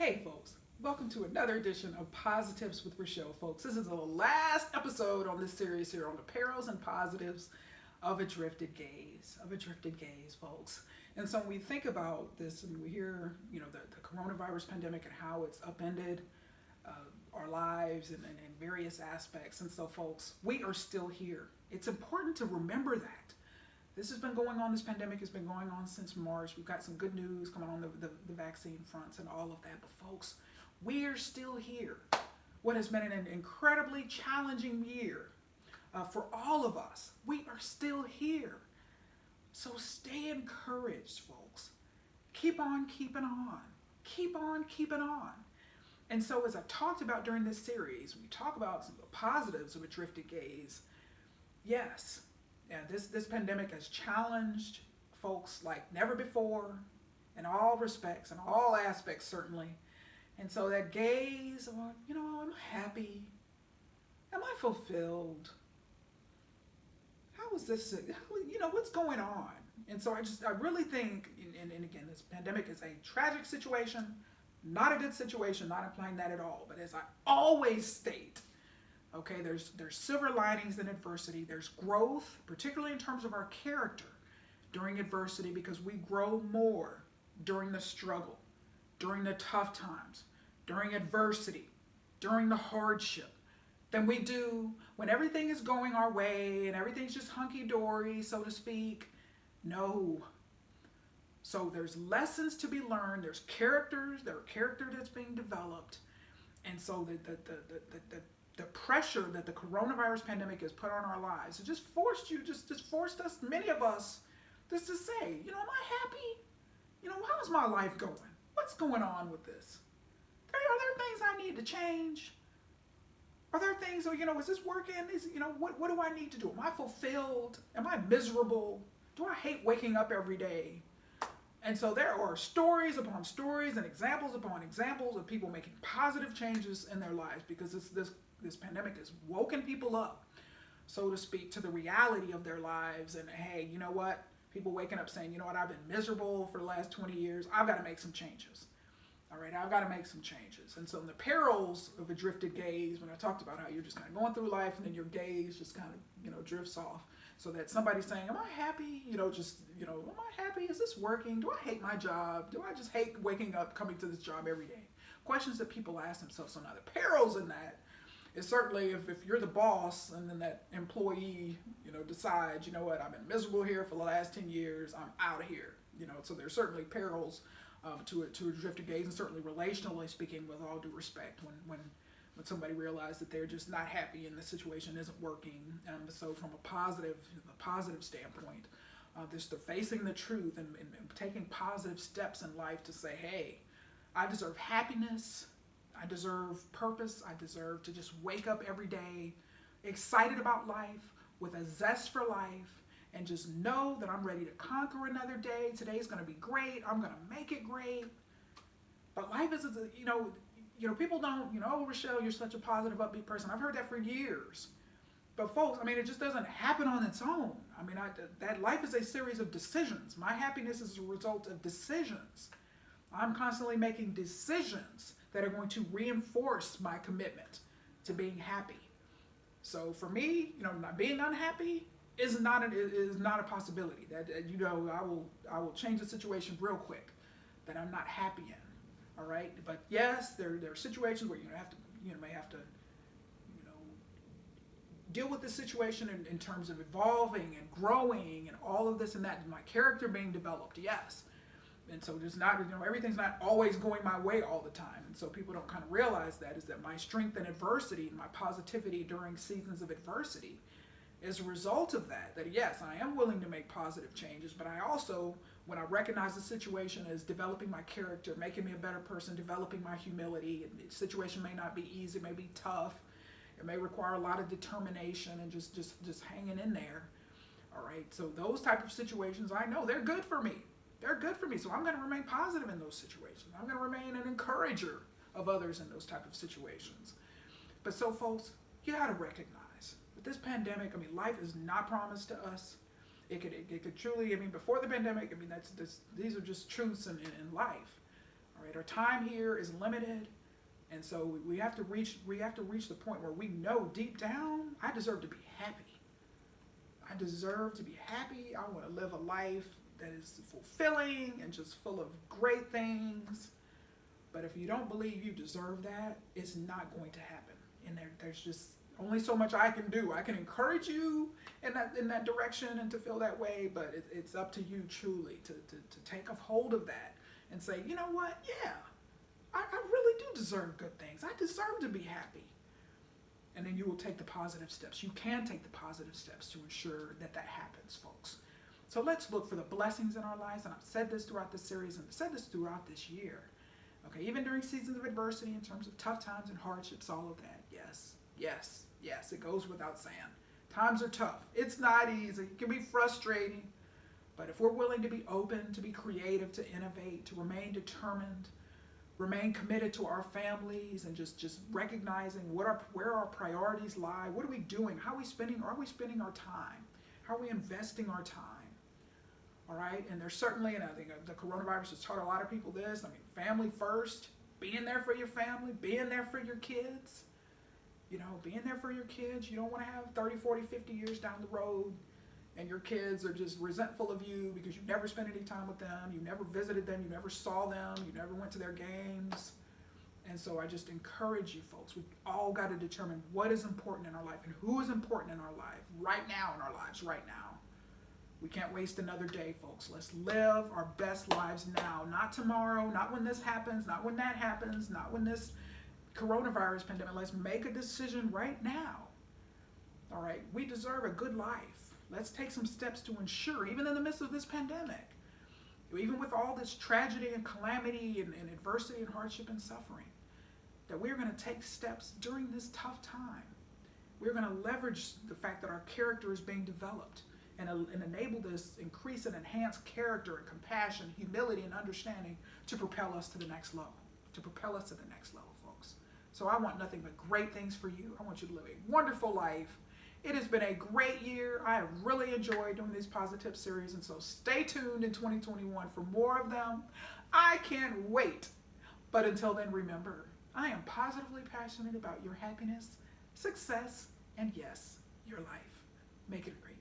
Hey, folks, welcome to another edition of Posi-TIPS with Rachelle, folks. This is the last episode on this series here on the perils and positives of a drifted gaze, folks. And so when we think about this and we hear, the coronavirus pandemic and how it's upended our lives and various aspects. And so, folks, we are still here. It's important to remember that. This has been going on, this pandemic has been going on since March. We've got some good news coming on the vaccine fronts and all of that. But folks, we're still here. What has been an incredibly challenging year for all of us, we are still here. So stay encouraged, folks. Keep on keeping on. Keep on keeping on. And so as I talked about during this series, we talk about some of the positives of a drifted gaze. Yes, yeah, this pandemic has challenged folks like never before in all respects, in all aspects certainly. And so that gaze on, am I happy? Am I fulfilled? How is this, what's going on? And so I really think, and again, this pandemic is a tragic situation, not a good situation, not implying that at all. But as I always state, okay, there's silver linings in adversity. There's growth, particularly in terms of our character during adversity, because we grow more during the struggle, during the tough times, during adversity, during the hardship, than we do when everything is going our way and everything's just hunky-dory, so to speak. No. So there's lessons to be learned. There's character that's being developed. And so the pressure that the coronavirus pandemic has put on our lives, it just forced us, many of us, just to say, am I happy? How's my life going? What's going on with this? Are there things I need to change? Are there things, is this working? What do I need to do? Am I fulfilled? Am I miserable? Do I hate waking up every day? And so there are stories upon stories and examples upon examples of people making positive changes in their lives because this pandemic has woken people up, so to speak, to the reality of their lives. And hey, you know what? People waking up saying, I've been miserable for the last 20 years. I've got to make some changes. All right, I've got to make some changes. And so in the perils of a drifted gaze, when I talked about how you're just kind of going through life and then your gaze just kind of, drifts off. So that somebody's saying, am I happy? Am I happy? Is this working? Do I hate my job? Do I just hate waking up, coming to this job every day? Questions that people ask themselves. So now the perils in that is certainly if you're the boss and then that employee, decides, I've been miserable here for the last 10 years. I'm out of here. So there's certainly perils to a drifted gaze, and certainly relationally speaking, with all due respect, when somebody realizes that they're just not happy and the situation isn't working. So from a positive standpoint, they're facing the truth and taking positive steps in life to say, hey, I deserve happiness. I deserve purpose. I deserve to just wake up every day excited about life, with a zest for life, and just know that I'm ready to conquer another day. Today's going to be great. I'm going to make it great. But life is, people don't, oh, Rachelle, you're such a positive, upbeat person. I've heard that for years. But folks, it just doesn't happen on its own. That life is a series of decisions. My happiness is a result of decisions. I'm constantly making decisions that are going to reinforce my commitment to being happy. So for me, not being unhappy is not a possibility. That I will change the situation real quick that I'm not happy in. All right, but yes, there are situations where may have to deal with this situation in terms of evolving and growing and all of this and that, and my character being developed. Yes. And so just not, everything's not always going my way all the time. And so people don't kind of realize that is that my strength in adversity and my positivity during seasons of adversity is a result of that. That yes, I am willing to make positive changes, but I also, when I recognize the situation as developing my character, making me a better person, developing my humility, and the situation may not be easy, it may be tough, it may require a lot of determination and just hanging in there. All right, so those type of situations, I know they're good for me. They're good for me, so I'm going to remain positive in those situations. I'm going to remain an encourager of others in those type of situations. But so, folks, you got to recognize that this pandemic, life is not promised to us. It could truly, before the pandemic, these are just truths in life. All right, our time here is limited, and so we have to reach the point where we know deep down, I deserve to be happy. I deserve to be happy. I want to live a life that is fulfilling and just full of great things. But if you don't believe you deserve that, it's not going to happen. And there's just only so much I can do. I can encourage you in that direction and to feel that way, but it's up to you truly to take a hold of that and say, you know what? Yeah, I really do deserve good things. I deserve to be happy. And then you will take the positive steps. You can take the positive steps to ensure that happens, folks. So let's look for the blessings in our lives. And I've said this throughout this series and I've said this throughout this year. Okay, even during seasons of adversity in terms of tough times and hardships, all of that. Yes, yes, yes, it goes without saying. Times are tough. It's not easy. It can be frustrating. But if we're willing to be open, to be creative, to innovate, to remain determined, remain committed to our families, and just recognizing where our priorities lie. What are we doing? How are we spending our time? How are we investing our time? All right, and there's certainly, and I think the coronavirus has taught a lot of people this, I mean, family first, being there for your family, being there for your kids, being there for your kids. You don't want to have 30, 40, 50 years down the road and your kids are just resentful of you because you never spent any time with them, you never visited them, you never saw them, you never went to their games. And so I just encourage you folks, we've all got to determine what is important in our life and who is important in our life right now in our lives right now. We can't waste another day, folks. Let's live our best lives now, not tomorrow, not when this happens, not when that happens, not when this coronavirus pandemic. Let's make a decision right now. All right, we deserve a good life. Let's take some steps to ensure, even in the midst of this pandemic, even with all this tragedy and calamity and adversity and hardship and suffering, that we're going to take steps during this tough time. We're going to leverage the fact that our character is being developed and enable this increase and enhance character and compassion, humility and understanding to propel us to the next level, folks. So I want nothing but great things for you. I want you to live a wonderful life. It has been a great year. I have really enjoyed doing these Positive series, and so stay tuned in 2021 for more of them. I can't wait. But until then, remember, I am positively passionate about your happiness, success, and yes, your life. Make it a great